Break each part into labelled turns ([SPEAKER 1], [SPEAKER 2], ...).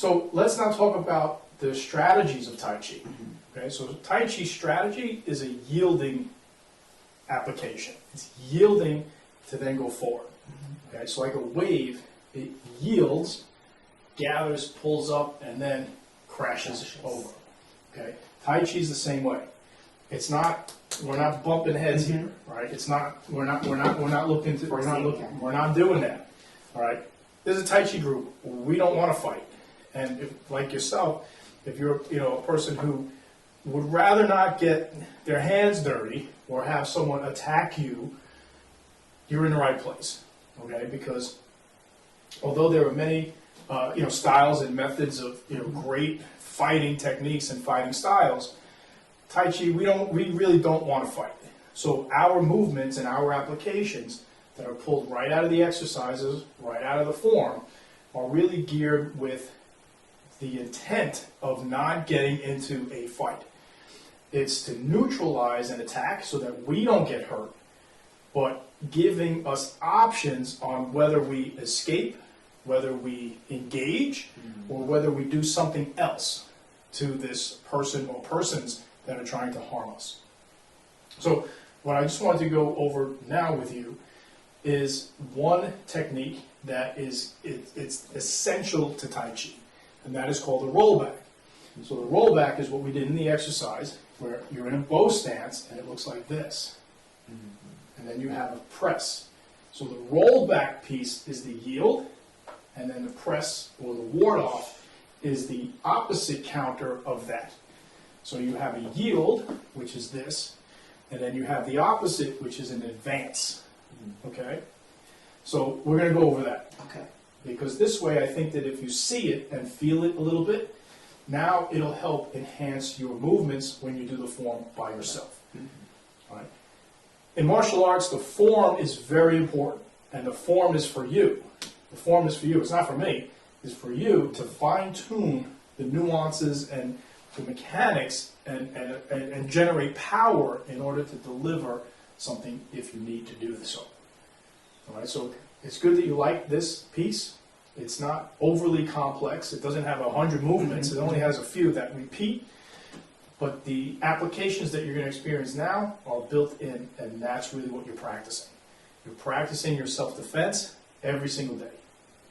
[SPEAKER 1] So let's now talk about the strategies of Tai Chi. Okay, so Tai Chi strategy is a yielding application. It's yielding to then go forward. Okay, so like a wave, it yields, gathers, pulls up, and then crashes over. Okay, Tai Chi is the same way. It's not. We're not bumping heads here, right? It's not. We're not looking to. We're not doing that. All right. There's a Tai Chi group. We don't want to fight, and if, like yourself, if you're a person who would rather not get their hands dirty or have someone attack you, you're in the right place. Okay, because although there are many styles and methods of great fighting techniques and fighting styles, Tai Chi we really don't want to fight. So our movements and our applications that are pulled right out of the exercises, right out of the form, are really geared with the intent of not getting into a fight. It's to neutralize an attack so that we don't get hurt, but giving us options on whether we escape, whether we engage, or whether we do something else to this person or persons that are trying to harm us. So what I just wanted to go over now with you is one technique that it's essential to Tai Chi, and that is called the rollback. So the rollback is what we did in the exercise, where you're in a bow stance and it looks like this. And then you have a press. So the rollback piece is the yield, and then the press or the ward off is the opposite counter of that. So you have a yield, which is this, and then you have the opposite, which is an advance. Okay? So we're going to go over that.
[SPEAKER 2] Okay.
[SPEAKER 1] Because this way I think that if you see it and feel it a little bit, now it'll help enhance your movements when you do the form by yourself. All right? In martial arts, the form is very important, and the form is for you. The form is for you. It's not for me. It's for you to fine-tune the nuances and the mechanics and generate power in order to deliver something if you need to do so. All right, so it's good that you like this piece. It's not overly complex. It doesn't have 100 movements. It only has a few that repeat. But the applications that you're going to experience now are built in, and that's really what you're practicing. You're practicing your self-defense every single day.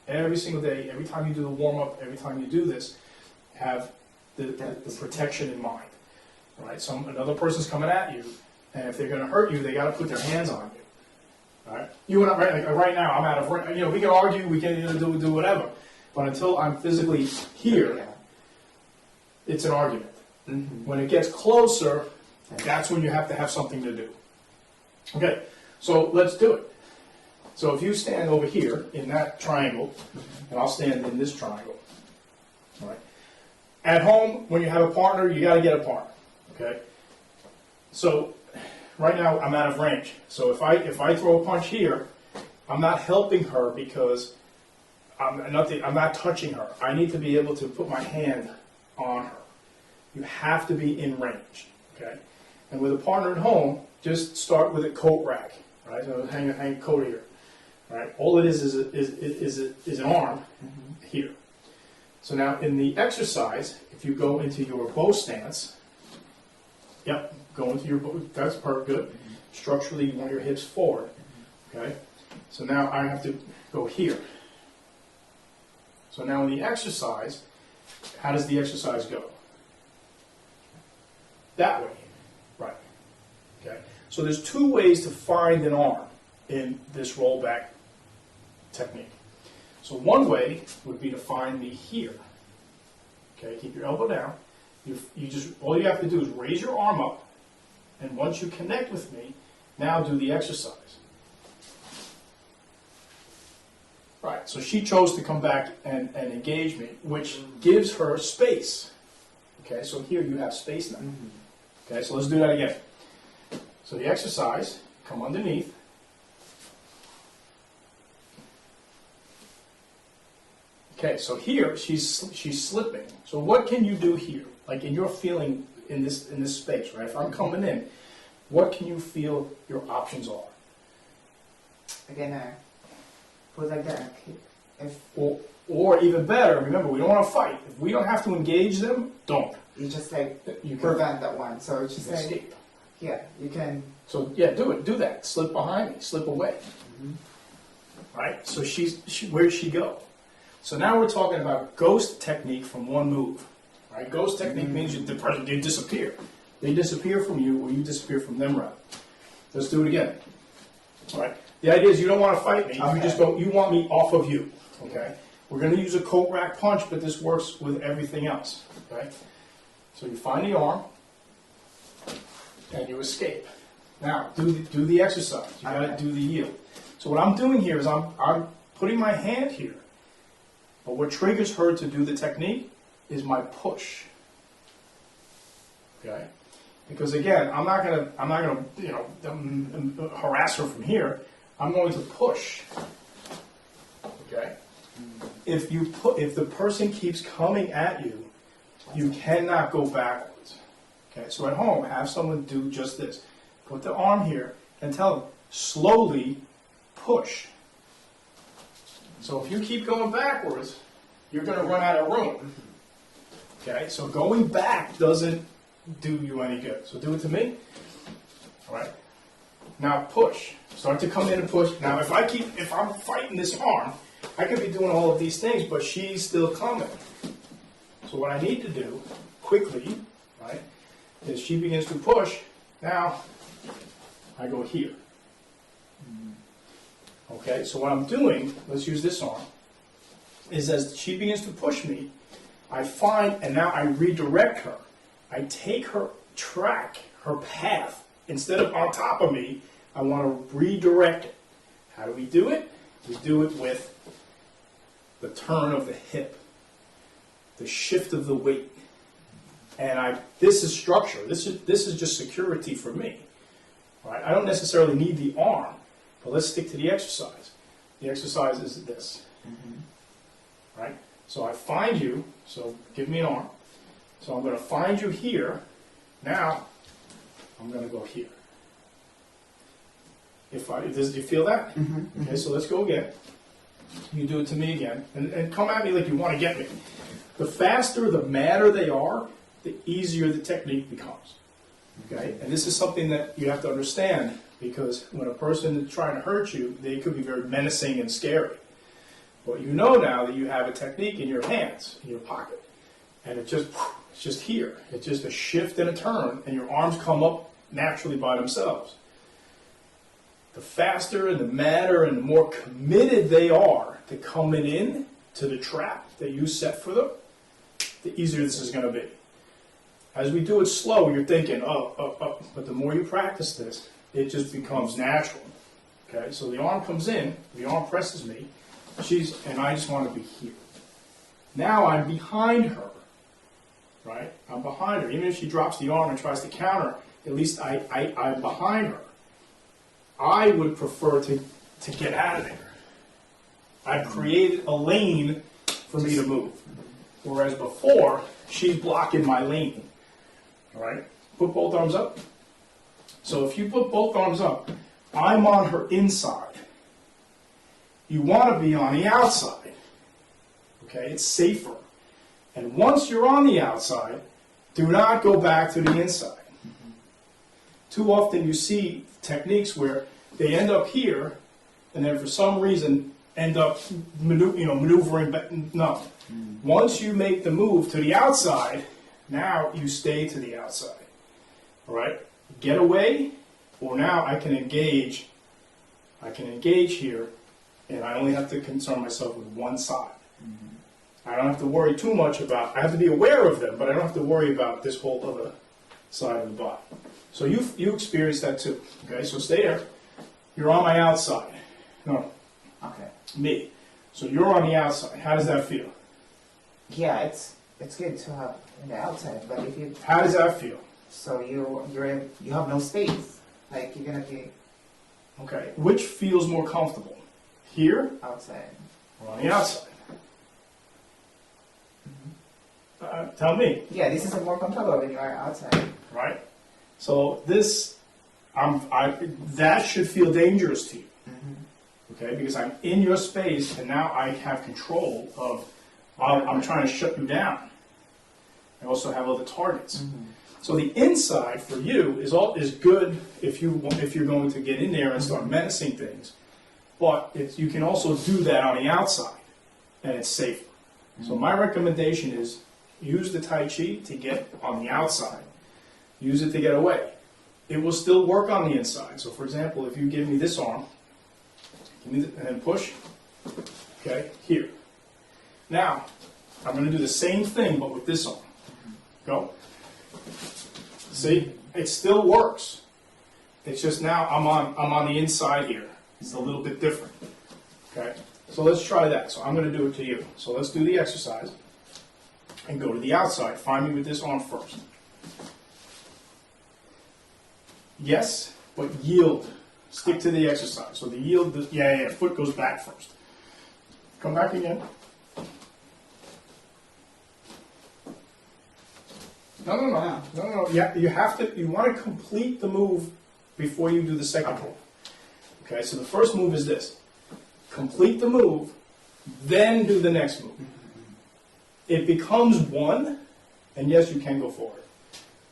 [SPEAKER 1] Every single day, every time you do the warm-up, every time you do this, have the protection in mind. All right? Another person's coming at you, and if they're going to hurt you, they got to put their hands on you. All right? You and I, right now, I'm out of, we can argue, we can do whatever, but until I'm physically here, it's an argument. When it gets closer, that's when you have to have something to do. Okay, so let's do it. So if you stand over here in that triangle, and I'll stand in this triangle. All right. At home, when you have a partner, you got to get a partner. Okay. So right now I'm out of range. So if I throw a punch here, I'm not helping her because I'm not touching her. I need to be able to put my hand on her. You have to be in range, okay? And with a partner at home, just start with a coat rack, right? So hang a coat here, right? All it is an arm here. So now in the exercise, if you go into your bow stance, go into your bow. That's good. Structurally, you want your hips forward, okay? So now I have to go here. So now in the exercise, how does the exercise go? That way, right, okay? So there's two ways to find an arm in this rollback technique. So one way would be to find me here, okay? Keep your elbow down. All you have to do is raise your arm up, and once you connect with me, now do the exercise. Right, so she chose to come back and engage me, which gives her space. Okay, so here you have space now. Okay, so let's do that again. So the exercise, come underneath. Okay, so here she's slipping. So what can you do here? Like in your feeling in this space, right? If I'm coming in, what can you feel your options are?
[SPEAKER 2] Again, put like that.
[SPEAKER 1] Well, Or even better, remember, we don't want to fight. If we don't have to engage them, don't.
[SPEAKER 2] You just like
[SPEAKER 1] You can
[SPEAKER 2] prevent that one. So it's just like,
[SPEAKER 1] escape.
[SPEAKER 2] yeah, you can.
[SPEAKER 1] So yeah, do it. Do that. Slip behind me. Slip away.
[SPEAKER 2] Mm-hmm.
[SPEAKER 1] Right? So where'd she go? So now we're talking about ghost technique from one move. Right? Ghost technique means they disappear. They disappear from you, or you disappear from them. Right? Let's do it again. All right. The idea is you don't want to fight me.
[SPEAKER 2] Okay.
[SPEAKER 1] You just go. You want me off of you. Okay. We're going to use a coat rack punch, but this works with everything else. Okay. So you find the arm, and you escape. Now do the exercise. You got to do the yield. So what I'm doing here is I'm putting my hand here. But what triggers her to do the technique is my push. Okay? Because again, I'm not gonna harass her from here. I'm going to push. Okay? If the person keeps coming at you, you cannot go backwards. Okay? So at home, have someone do just this. Put the arm here and tell them, slowly push. So if you keep going backwards, you're going to run out of room. Okay, so going back doesn't do you any good. So do it to me. All right. Now push. Start to come in and push. Now if I'm fighting this arm, I could be doing all of these things, but she's still coming. So what I need to do quickly, right, is she begins to push. Now I go here. Okay, so what I'm doing, let's use this arm, is as she begins to push me, I find, and now I redirect her. I take her track, her path. Instead of on top of me, I want to redirect it. How do we do it? We do it with the turn of the hip, the shift of the weight. And this is structure. This is just security for me. Right? I don't necessarily need the arm. But let's stick to the exercise. The exercise is this. Mm-hmm. Right? So I find you, so give me an arm. So I'm going to find you here. Now, I'm going to go here. Do you feel that?
[SPEAKER 2] Mm-hmm.
[SPEAKER 1] Okay, so let's go again. You do it to me again. And come at me like you want to get me. The faster, the madder they are, the easier the technique becomes. Okay? And this is something that you have to understand. Because when a person is trying to hurt you, they could be very menacing and scary. But you know now that you have a technique in your hands, in your pocket. And it's just here. It's just a shift and a turn, and your arms come up naturally by themselves. The faster and the madder and the more committed they are to coming in to the trap that you set for them, the easier this is going to be. As we do it slow, you're thinking, but the more you practice this, it just becomes natural. Okay, so the arm comes in, the arm presses me, and I just want to be here. Now I'm behind her, right? I'm behind her. Even if she drops the arm and tries to counter, at least I'm behind her. I would prefer to get out of there. I've created a lane for me to move. Whereas before, she's blocking my lane. All right? Put both arms up. So if you put both arms up, I'm on her inside. You want to be on the outside. Okay? It's safer. And once you're on the outside, do not go back to the inside. Too often you see techniques where they end up here, and then for some reason end up maneuvering back. No. Once you make the move to the outside, now you stay to the outside. All right? Get away, or now I can engage. I can engage here, and I only have to concern myself with one side. I don't have to worry too much about, I have to be aware of them, but I don't have to worry about this whole other side of the body. So you experience that too. Okay, so stay there. You're on my outside. No.
[SPEAKER 2] Okay.
[SPEAKER 1] Me. So you're on the outside. How does that feel?
[SPEAKER 2] Yeah, it's good to have on the outside, but if you...
[SPEAKER 1] How does that feel?
[SPEAKER 2] So you have no space. Like you're gonna be
[SPEAKER 1] Okay. Which feels more comfortable? Here
[SPEAKER 2] outside.
[SPEAKER 1] or on the outside? Tell me.
[SPEAKER 2] Yeah, this is more comfortable when you are outside.
[SPEAKER 1] Right? So this, that should feel dangerous to you. okay? Because I'm in your space, and now I have control of, I'm trying to shut you down. I also have other targets. So the inside for you is good if you're going to get in there and start menacing things, but you can also do that on the outside, and it's safer. So my recommendation is use the Tai Chi to get on the outside. Use it to get away. It will still work on the inside. So for example, if you give me this arm, and then push, okay, here. Now, I'm going to do the same thing, but with this arm. Go. See, it still works. It's just now I'm on the inside here. It's a little bit different. Okay, so let's try that. So I'm going to do it to you. So let's do the exercise and go to the outside. Find me with this arm first. Yes, but yield. Stick to the exercise. So the yield, foot goes back first. Come back again. No. Yeah, you want to complete the move before you do the second move. Okay, so the first move is this. Complete the move, then do the next move. It becomes one, and yes, you can go forward.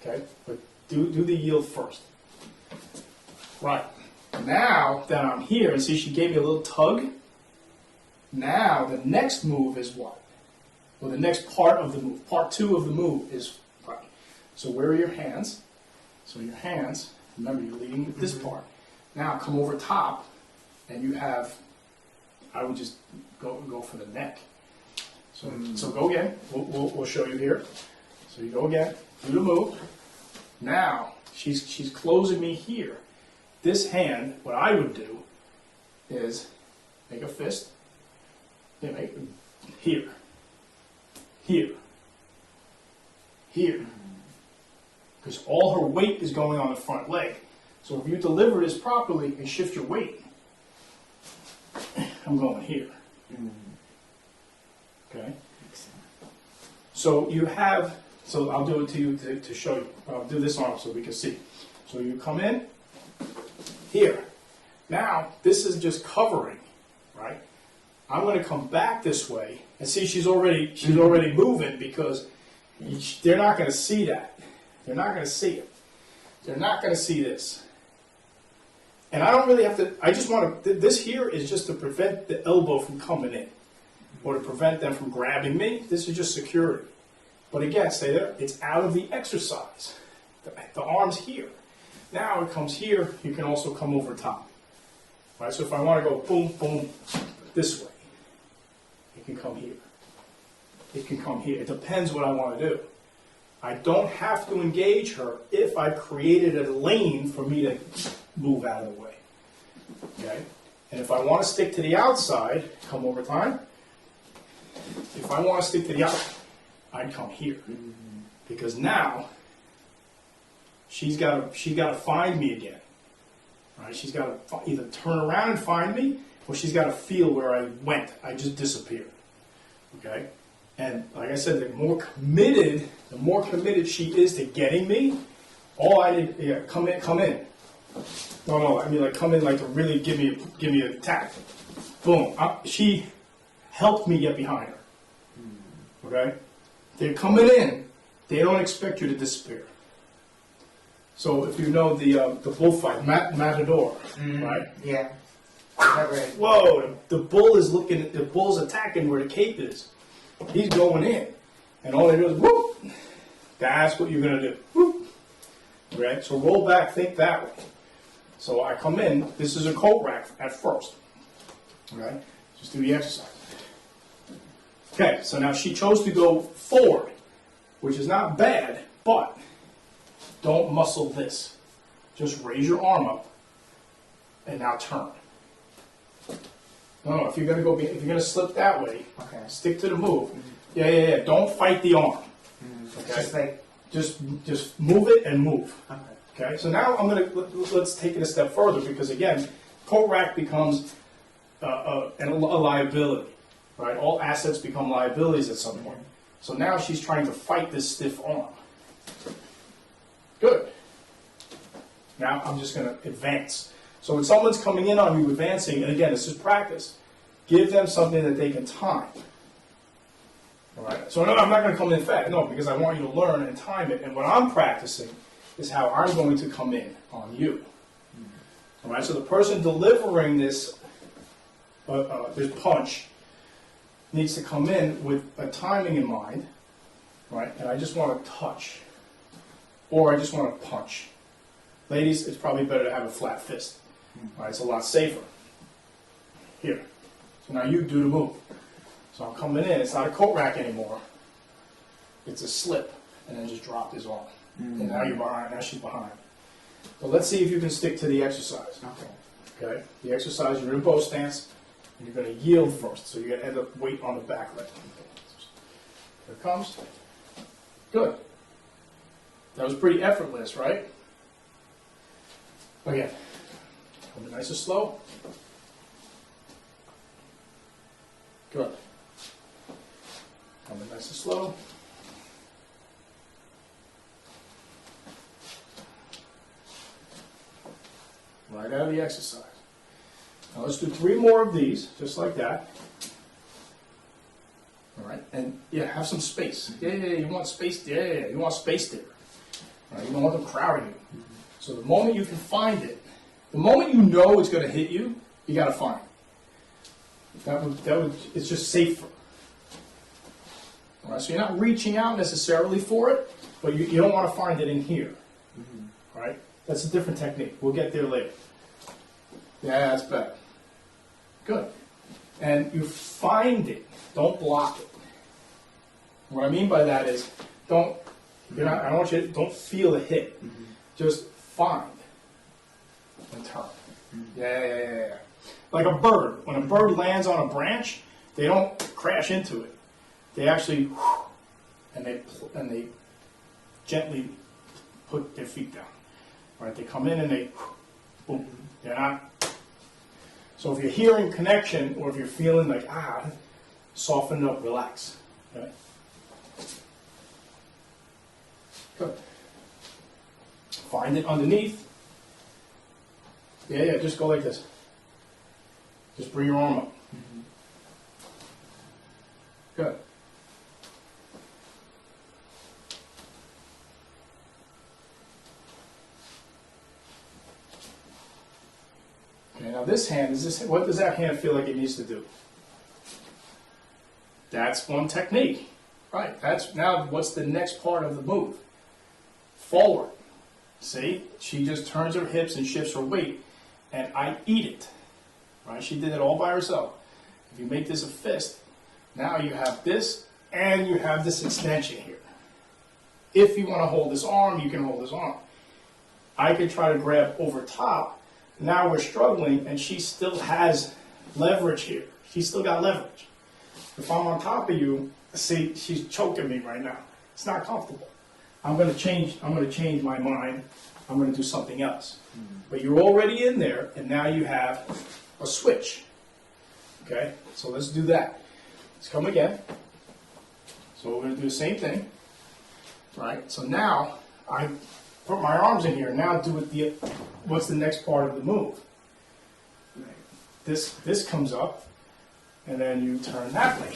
[SPEAKER 1] Okay, but do the yield first. Right. Now that I'm here, and see she gave me a little tug. Now the next move is what? Well, the next part of the move, part two of the move is right. So where are your hands? So your hands, remember you're leading with this part. Now come over top, and you have, I would just go for the neck. So go again. We'll show you here. So you go again, do the move. Now she's closing me here. This hand, what I would do is make a fist. Here. Because all her weight is going on the front leg. So if you deliver this properly and shift your weight, I'm going here. Okay? So you have, so I'll do it to you to show you. I'll do this arm so we can see. So you come in, here. Now, this is just covering, right? I'm going to come back this way, and see she's already moving because they're not going to see that. They're not going to see it. They're not going to see this. And I don't really have to, I just want to, this here is just to prevent the elbow from coming in, or to prevent them from grabbing me. This is just security. But again, stay there. It's out of the exercise. The arm's here. Now it comes here. You can also come over top. All right, so if I want to go boom, boom, this way, it can come here. It can come here. It depends what I want to do. I don't have to engage her if I've created a lane for me to move out of the way. Okay? And if I want to stick to the outside, come over time. If I want to stick to the outside, I'd come here. Because now she's got to find me again. Right? She's got to either turn around and find me, or she's got to feel where I went. I just disappeared. Okay? And like I said, the more committed she is to getting me, all I need, come in. No, I mean like come in like to really give me an attack. Boom. She helped me get behind her. Okay? They're coming in. They don't expect you to disappear. So if you know the bullfight, Matador, right?
[SPEAKER 2] Yeah.
[SPEAKER 1] Whoa! The bull is looking. The bull's attacking where the cape is. He's going in, and all they do is whoop. That's what you're gonna do. Whoop. Right? So roll back. Think that way. So I come in. This is a coat rack at first. Okay? Just do the exercise. Okay. So now she chose to go forward, which is not bad, but don't muscle this. Just raise your arm up, and now turn. No, if you're gonna slip that way,
[SPEAKER 2] okay,
[SPEAKER 1] stick to the move. Yeah. Don't fight the arm. Okay. Just move it and move. Okay. So now let's take it a step further, because again, coat rack becomes a liability, right? All assets become liabilities at some point. So now she's trying to fight this stiff arm. Good. Now I'm just going to advance. So when someone's coming in on you advancing, and again, this is practice, give them something that they can time. All right. So no, I'm not going to come in fast, no, because I want you to learn and time it. And what I'm practicing is how I'm going to come in on you. All right. So the person delivering this punch needs to come in with a timing in mind, right? And I just want to touch, or I just want to punch. Ladies, it's probably better to have a flat fist. All right. It's a lot safer. Here. So now you do the move. So I'm coming in, it's not a coat rack anymore. It's a slip, and then just drop his arm. And now you're behind, now she's behind. So let's see if you can stick to the exercise. Okay? The exercise, you're in bow stance, and you're going to yield first. So you're going to end up weight on the back leg. Here it comes. Good. That was pretty effortless, right? Again, come in nice and slow. Good. Coming nice and slow. Right out of the exercise. Now let's do 3 more of these, just like that. All right, and yeah, have some space. Yeah, you want space. Yeah, you want space there. All right, you don't want them crowding you. So the moment you can find it, the moment you know it's going to hit you, you got to find it. That would, it's just safer. All right, so you're not reaching out necessarily for it, but you don't want to find it in here. All right, that's a different technique. We'll get there later. Yeah, that's better. Good. And you find it. Don't block it. What I mean by that is, I don't want you to, don't feel the hit. Just find and turn. Yeah. Like a bird. When a bird lands on a branch, they don't crash into it. They actually, and they gently put their feet down. All right, they come in and they, boom. They're not. So if you're hearing connection, or if you're feeling like soften up, relax. Okay. Good. Find it underneath. Yeah, just go like this. Just bring your arm up. Good. Okay, now this hand, what does that hand feel like it needs to do? That's one technique. Right, now what's the next part of the move? Forward. See, she just turns her hips and shifts her weight, and I eat it. Right, she did it all by herself. If you make this a fist, now you have this, and you have this extension here. If you want to hold this arm, you can hold this arm. I could try to grab over top. Now we're struggling, and she still has leverage here. She's still got leverage. If I'm on top of you, see, she's choking me right now. It's not comfortable. I'm going to change my mind. I'm going to do something else. But you're already in there, and now you have a switch. Okay, so let's do that. Let's come again. So we're going to do the same thing. Right, so now I put my arms in here. Now do it what's the next part of the move? This comes up, and then you turn that way.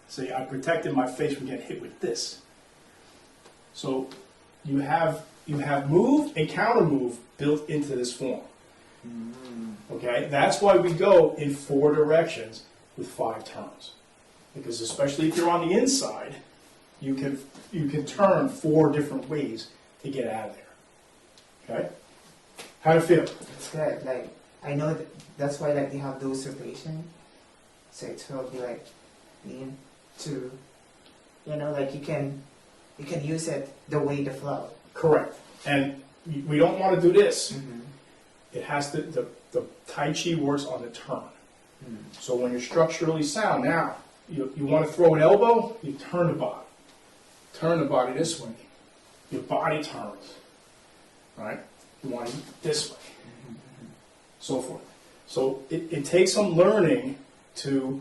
[SPEAKER 1] See, I protected my face from getting hit with this. So you have move and counter move built into this form. Okay, that's why we go in 4 directions with 5 turns, because especially if you're on the inside, you can turn 4 different ways to get out of there. Okay, how do you feel?
[SPEAKER 2] It's good. Like I know that's why like they have those rotation, so it will be like lean to, like you can use it the way the flow.
[SPEAKER 1] Correct. And we don't want to do this. It has to, the Tai Chi works on the turn. So when you're structurally sound, now you want to throw an elbow, you turn the body. Turn the body this way. Your body turns. Right? You want it this way. So forth. So it takes some learning to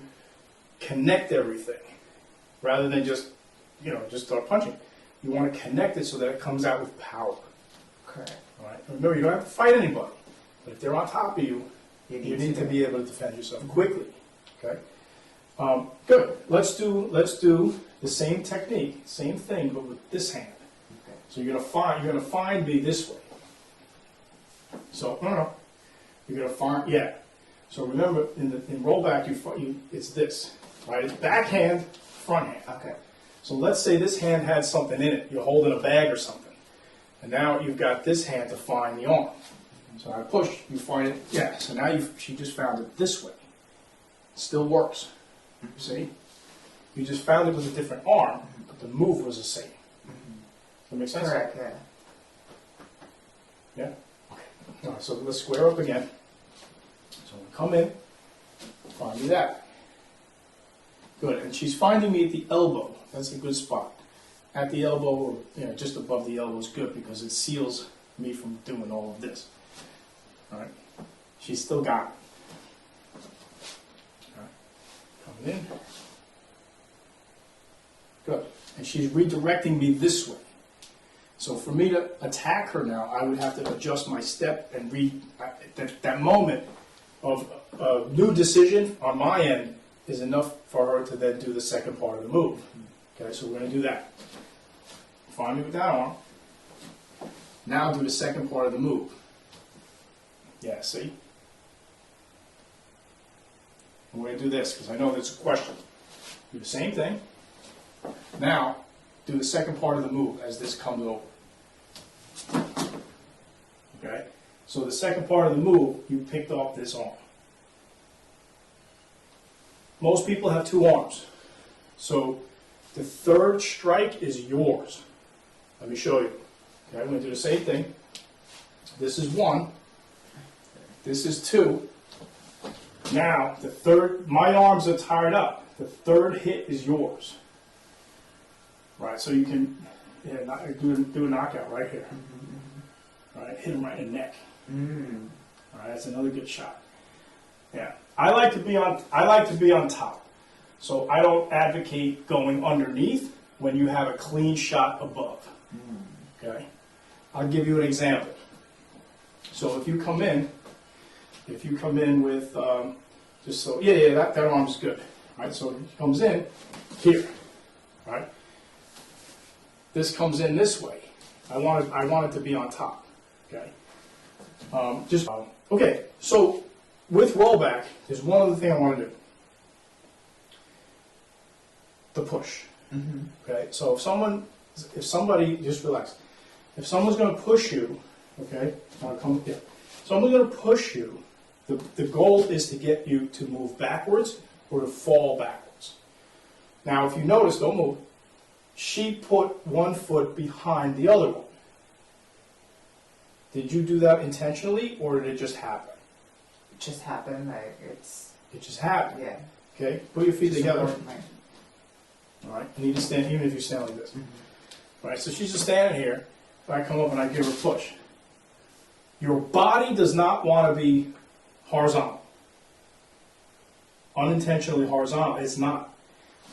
[SPEAKER 1] connect everything rather than just start punching. You want to connect it so that it comes out with power.
[SPEAKER 2] Correct.
[SPEAKER 1] All right? Remember, you don't have to fight anybody. But if they're on top of you,
[SPEAKER 2] You
[SPEAKER 1] you need to
[SPEAKER 2] do.
[SPEAKER 1] be able to defend yourself quickly. Okay. Good. Let's do the same technique, same thing, but with this hand.
[SPEAKER 2] Okay.
[SPEAKER 1] So you're gonna find me this way. So no, you're gonna find So remember, in rollback, it's this, right? It's backhand, front hand.
[SPEAKER 2] Okay.
[SPEAKER 1] So let's say this hand had something in it. You're holding a bag or something, and now you've got this hand to find the arm. So I push, you find it. Yeah. So now she just found it this way. It still works. See? You just found it with a different arm, but the move was the same. Does that make sense?
[SPEAKER 2] Correct, yeah.
[SPEAKER 1] Yeah? Okay. All right, so let's square up again. So we come in, find me that. Good, and she's finding me at the elbow. That's a good spot. At the elbow, or just above the elbow is good because it seals me from doing all of this. All right? She's still got it. All right. Coming in. Good. And she's redirecting me this way. So for me to attack her now, I would have to adjust my step and that moment of a new decision on my end is enough for her to then do the second part of the move. Okay, so we're going to do that. Find me with that arm. Now do the second part of the move. Yeah, see? And we're going to do this because I know that's a question. Do the same thing. Now, do the second part of the move as this comes over. Okay? So the second part of the move, you picked off this arm. Most people have two arms. So the third strike is yours. Let me show you. Okay, I'm going to do the same thing. This is one. This is two. Now, the third, my arms are tied up. The third hit is yours. Right, so you can do a knockout right here. All right, hit him right in the neck. All right, that's another good shot. Yeah, I like to be on top. So I don't advocate going underneath when you have a clean shot above. Okay, I'll give you an example. So if you come in with that arm's good. All right, so it comes in here. All right. This comes in this way. I want it to be on top. Okay. Okay. So with rollback, there's one other thing I want to do. The push. Okay. So if somebody just relax. If someone's going to push you, okay, someone's going to push you. The goal is to get you to move backwards or to fall backwards. Now, if you notice, don't move. She put one foot behind the other one. Did you do that intentionally, or did it just happen?
[SPEAKER 2] It just happened,
[SPEAKER 1] It just happened.
[SPEAKER 2] yeah.
[SPEAKER 1] Okay, put your feet together.
[SPEAKER 2] Support my-
[SPEAKER 1] All right, you need to stand, even if you stand like this. All right, so she's just standing here. If I come up and I give her a push. Your body does not want to be horizontal. Unintentionally horizontal, it's not.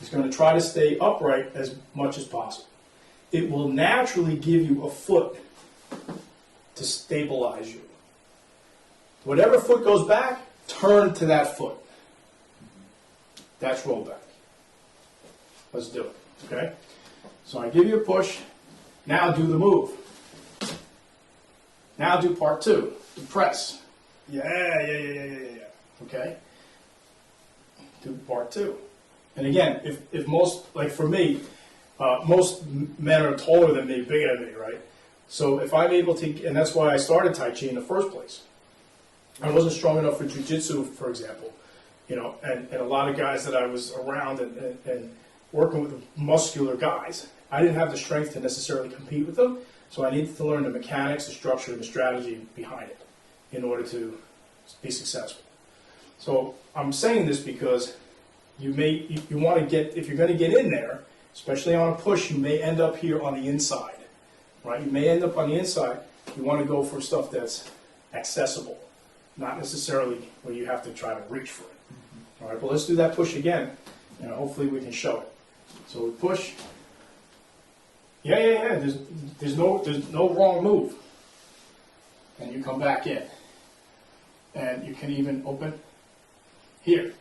[SPEAKER 1] It's going to try to stay upright as much as possible. It will naturally give you a foot to stabilize you. Whatever foot goes back, turn to that foot. That's rollback. Let's do it, okay? So I give you a push. Now do the move. Now do part two, the press. Yeah. Okay? Do part two. And again, if most, like for me, most men are taller than me, bigger than me, right? So if I'm able to, and that's why I started Tai Chi in the first place. I wasn't strong enough for Jiu-Jitsu, for example, and a lot of guys that I was around and working with muscular guys, I didn't have the strength to necessarily compete with them, so I needed to learn the mechanics, the structure, and the strategy behind it in order to be successful. So I'm saying this because you want to get, if you're going to get in there, especially on a push, you may end up here on the inside, right? You may end up on the inside. You want to go for stuff that's accessible, not necessarily where you have to try to reach for it. All right, but let's do that push again, and hopefully we can show it. So we push. Yeah. There's no wrong move, and you come back in. And you can even open here,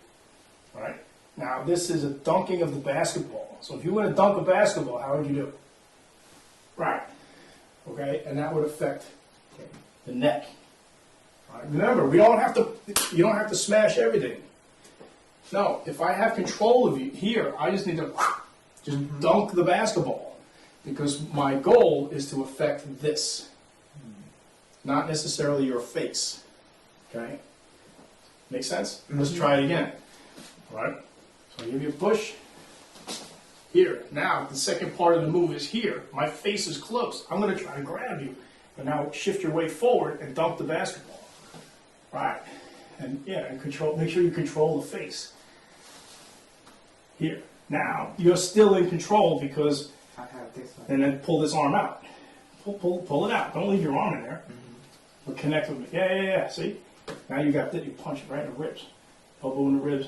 [SPEAKER 1] all right? Now, this is a dunking of the basketball. So if you were to dunk a basketball, how would you do it? Right, okay? And that would affect the neck. All right? Remember, you don't have to smash everything. No, if I have control of you here, I just need to just dunk the basketball, because my goal is to affect this, not necessarily your face. Okay? Make sense? Let's try it again. All right? So I give you a push. Here. Now, the second part of the move is here. My face is close. I'm going to try to grab you. But now shift your weight forward and dunk the basketball. Right. And yeah, and control. Make sure you control the face. Here. Now, you're still in control because...
[SPEAKER 2] I have this one.
[SPEAKER 1] And then pull this arm out. Pull it out. Don't leave your arm in there. But connect with me. Yeah. See? Now you got that. You punch it right in the ribs. Elbow in the ribs.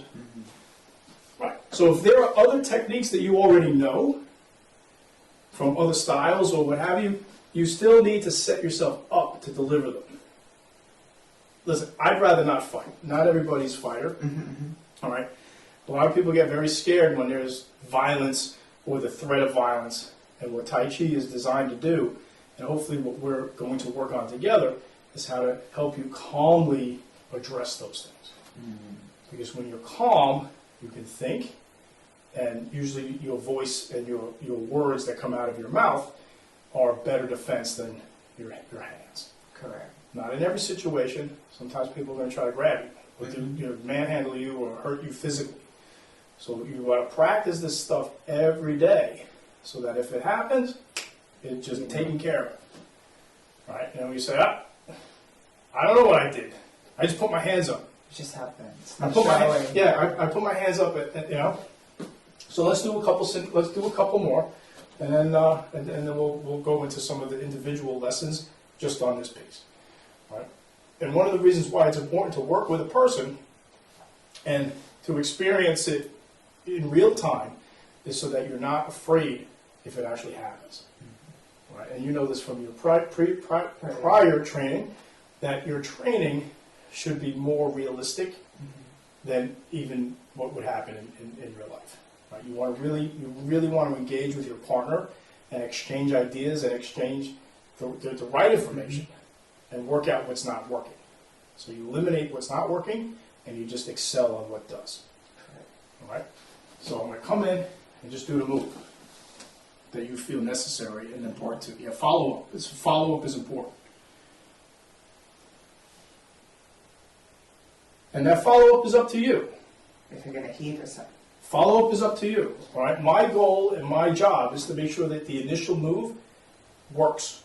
[SPEAKER 1] Right. So if there are other techniques that you already know from other styles or what have you, you still need to set yourself up to deliver them. Listen, I'd rather not fight. Not everybody's a fighter. All right. A lot of people get very scared when there's violence or the threat of violence. And what Tai Chi is designed to do, and hopefully what we're going to work on together, is how to help you calmly address those things. Because when you're calm, you can think, and usually your voice and your words that come out of your mouth are better defense than your hands.
[SPEAKER 2] Correct.
[SPEAKER 1] Not in every situation. Sometimes people are going to try to grab you, or manhandle you, or hurt you physically. So you want to practice this stuff every day, so that if it happens, it's just taken care of. All right? You say, I don't know what I did. I just put my hands up.
[SPEAKER 2] It just happens.
[SPEAKER 1] I put my hands up at. So let's do a couple more, and then we'll go into some of the individual lessons just on this piece. All right? And one of the reasons why it's important to work with a person and to experience it in real time is so that you're not afraid if it actually happens. Right? And you know this from your prior training, that your training should be more realistic than even what would happen in real life. Right? You really want to engage with your partner and exchange ideas and exchange the right information and work out what's not working. So you eliminate what's not working and you just excel on what does. All right? So I'm going to come in and just do the move that you feel necessary and then part two. Yeah, follow up. Follow up is important. And that follow-up is up to you.
[SPEAKER 2] If you're going to heat or something.
[SPEAKER 1] Follow-up is up to you. All right? My goal and my job is to make sure that the initial move works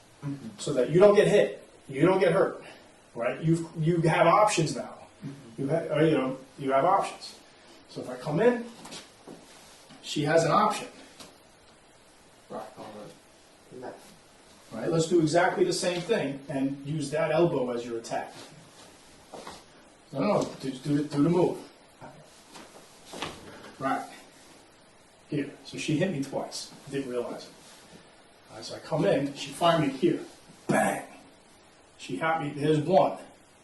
[SPEAKER 1] so that you don't get hit. You don't get hurt. Right? You have options now. You have options. So if I come in, she has an option. Right.
[SPEAKER 2] Left.
[SPEAKER 1] Right? Let's do exactly the same thing and use that elbow as your attack. No, just do the move. Right. Here. So she hit me twice. I didn't realize it. All right, so I come in, she fired me here. Bang. She hit me, there's one.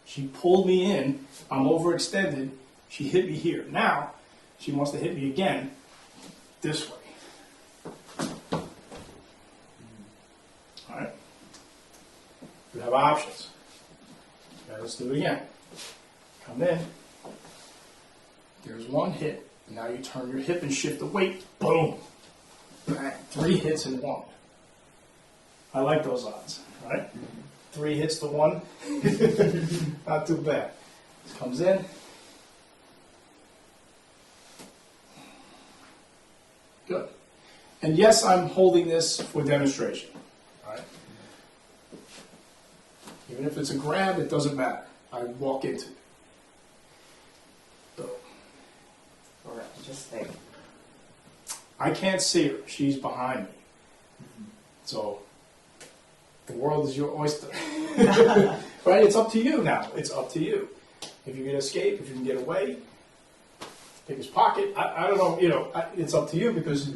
[SPEAKER 1] She pulled me in, I'm overextended, she hit me here. Now, she wants to hit me again this way. All right? You have options. Okay, let's do it again. Come in. There's one hit. Now you turn your hip and shift the weight. Boom. Bang. 3 hits in 1. I like those odds, right? 3 hits to 1. Not too bad. This comes in. Good. And yes, I'm holding this for demonstration. All right? Even if it's a grab, it doesn't matter. I walk into it.
[SPEAKER 2] All right, just like...
[SPEAKER 1] I can't see her. She's behind me. So, the world is your oyster. Right? It's up to you now. It's up to you. If you can escape, if you can get away, pick his pocket. I don't know, it's up to you because...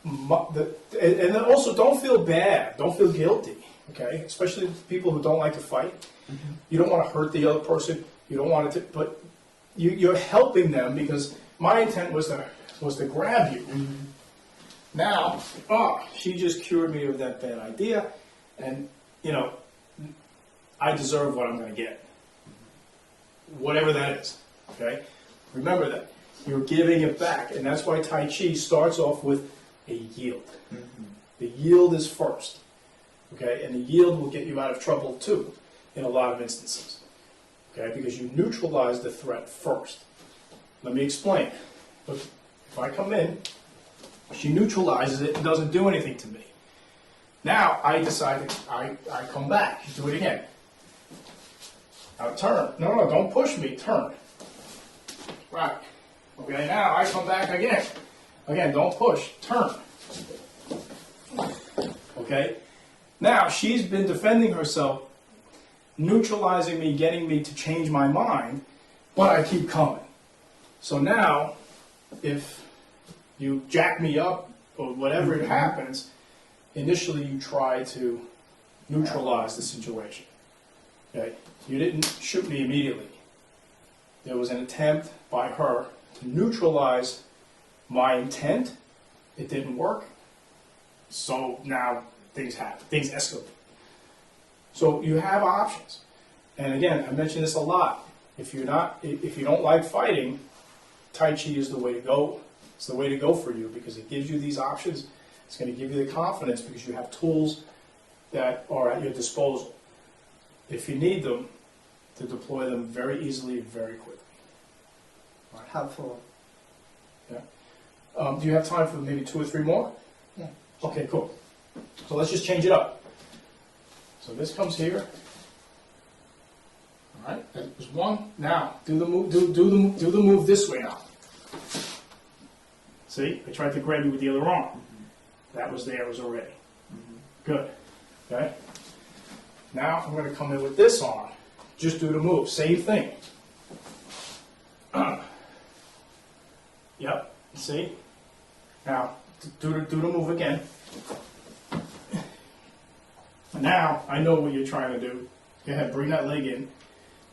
[SPEAKER 1] and then also, don't feel bad. Don't feel guilty. Okay? Especially people who don't like to fight. You don't want to hurt the other person. You don't want it to, but you're helping them because my intent was to grab you. Now, she just cured me of that bad idea, and I deserve what I'm going to get, whatever that is. Okay, remember that you're giving it back, and that's why Tai Chi starts off with a yield. The yield is first. Okay, and the yield will get you out of trouble too, in a lot of instances. Okay, because you neutralize the threat first. Let me explain. Look, if I come in, she neutralizes it and doesn't do anything to me. Now I decide I come back. Do it again. Now turn. No, don't push me. Turn. Right. Okay, now I come back again. Again, don't push. Turn. Okay? Now she's been defending herself, neutralizing me, getting me to change my mind, but I keep coming. So now, if you jack me up or whatever it happens, initially you try to neutralize the situation. Okay? You didn't shoot me immediately. There was an attempt by her to neutralize my intent. It didn't work. So now things happen. Things escalate. So you have options. And again, I mention this a lot. If you don't like fighting, Tai Chi is the way to go. It's the way to go for you because it gives you these options. It's going to give you the confidence because you have tools that are at your disposal. If you need them, to deploy them very easily and very quickly.
[SPEAKER 2] Right. Helpful.
[SPEAKER 1] Yeah. Do you have time for maybe 2 or 3 more?
[SPEAKER 2] Yeah.
[SPEAKER 1] Okay, cool. So let's just change it up. So this comes here. All right, that was 1. Now do the move. Do the move this way now. See, I tried to grab you with the other arm. That was there. It was already. Good. Okay. Now I'm going to come in with this arm. Just do the move. Same thing. Yep. See. Now do the move again. Now I know what you're trying to do. Go ahead. Bring that leg in.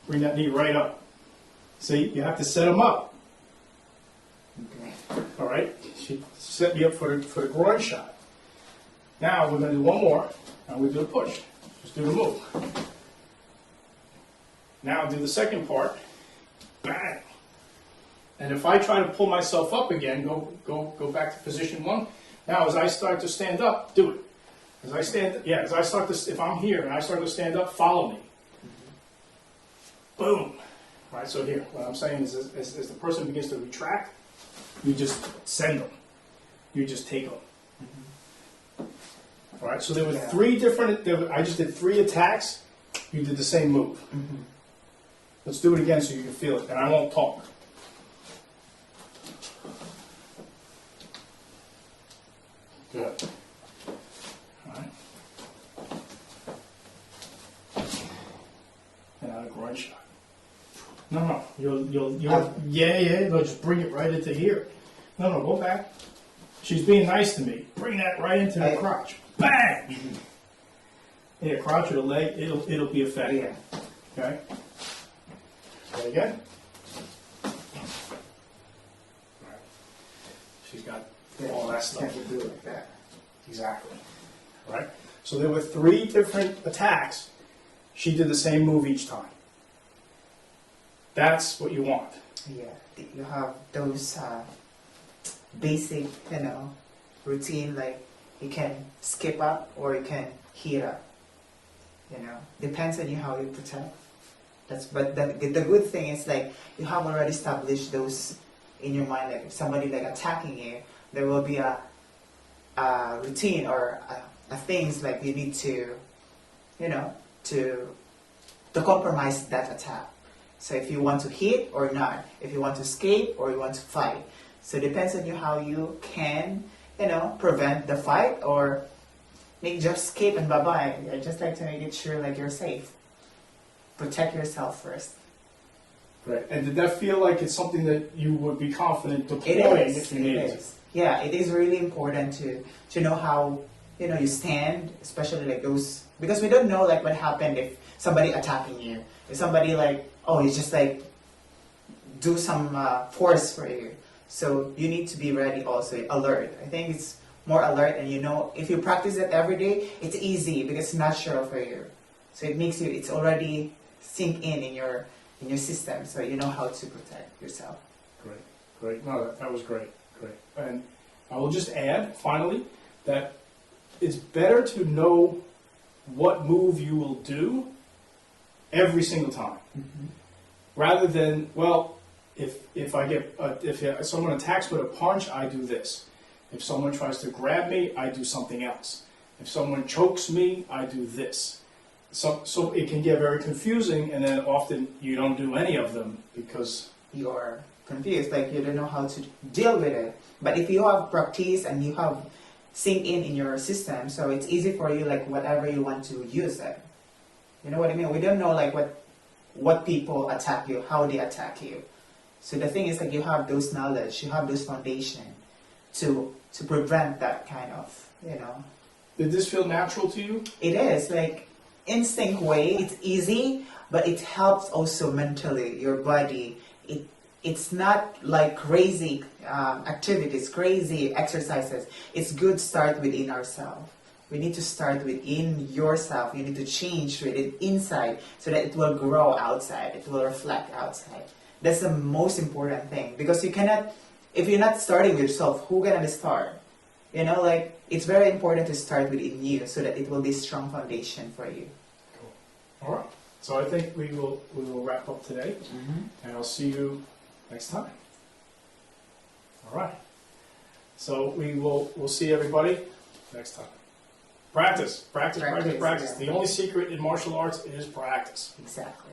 [SPEAKER 1] Bring that knee right up. See, you have to set them up.
[SPEAKER 2] Okay.
[SPEAKER 1] All right. She set me up for the groin shot. Now we're going to do one more. And we do the push. Just do the move. Now do the second part. Bang. And if I try to pull myself up again, go back to position 1. Now as I start to stand up, do it. As I start to, if I'm here and I start to stand up, follow me. Boom. All right, so here, what I'm saying is as the person begins to retract, you just send them. You just take them. All right, so there were 3 different, I just did 3 attacks. You did the same move. Let's do it again so you can feel it, and I won't talk. Good. All right. And now a groin shot. No, you'll no, just bring it right into here. No, go back. She's being nice to me. Bring that right into the crotch. Bang! Yeah, crotch or the leg, it'll be effective. Okay? Try again. Right. She's got all that stuff.
[SPEAKER 2] Can't do it like that.
[SPEAKER 1] Exactly. Right? So there were 3 different attacks. She did the same move each time. That's what you want.
[SPEAKER 2] Yeah, you have those basic, routine, like you can skip up or you can heat up. Depends on you how you protect. But the good thing is like you have already established those in your mind. Like if somebody like attacking you, there will be a routine or a things like you need to, to compromise that attack. So if you want to hit or not, if you want to escape or you want to fight. So it depends on you how you can, prevent the fight or maybe just escape and bye-bye. I just like to make it sure like you're safe. Protect yourself first.
[SPEAKER 1] Right. And did that feel like it's something that you would be confident deploying if you needed to?
[SPEAKER 2] Yeah, it is really important to know how you know, you stand, especially like those, because we don't know like what happened if somebody attacking you, if somebody like, oh, you just like do some force for you. So you need to be ready also, alert. I think it's more alert, and you know, if you practice it every day, it's easy because it's natural for you. So it makes you, it's already sink in your system, so you know how to protect yourself.
[SPEAKER 1] Great, great. No, that was great, great. And I will just add, finally, that it's better to know what move you will do every single time, rather than, well, if I get if someone attacks with a punch, I do this. If someone tries to grab me, I do something else. If someone chokes me, I do this. So it can get very confusing, and then often you don't do any of them because
[SPEAKER 2] you're confused, like you don't know how to deal with it. But if you have practice and you have sink in your system, so it's easy for you, like whatever you want to use it. You know what I mean? We don't know like what people attack you, how they attack you. So the thing is like you have those knowledge, you have those foundation to prevent that kind of, you know.
[SPEAKER 1] Did this feel natural to you?
[SPEAKER 2] It is like instinct way. It's easy, but it helps also mentally your body. It's not like crazy activities, crazy exercises. It's good start within ourselves. We need to start within yourself. You need to change with it inside so that it will grow outside. It will reflect outside. That's the most important thing, because you cannot, if you're not starting with yourself, who gonna start? You know, like it's very important to start within you so that it will be a strong foundation for you.
[SPEAKER 1] Cool. All right. So I think we will wrap up today, and I'll see you next time. All right. So we'll see everybody next time. Practice.
[SPEAKER 2] Yeah.
[SPEAKER 1] The only secret in martial arts is practice.
[SPEAKER 2] Exactly.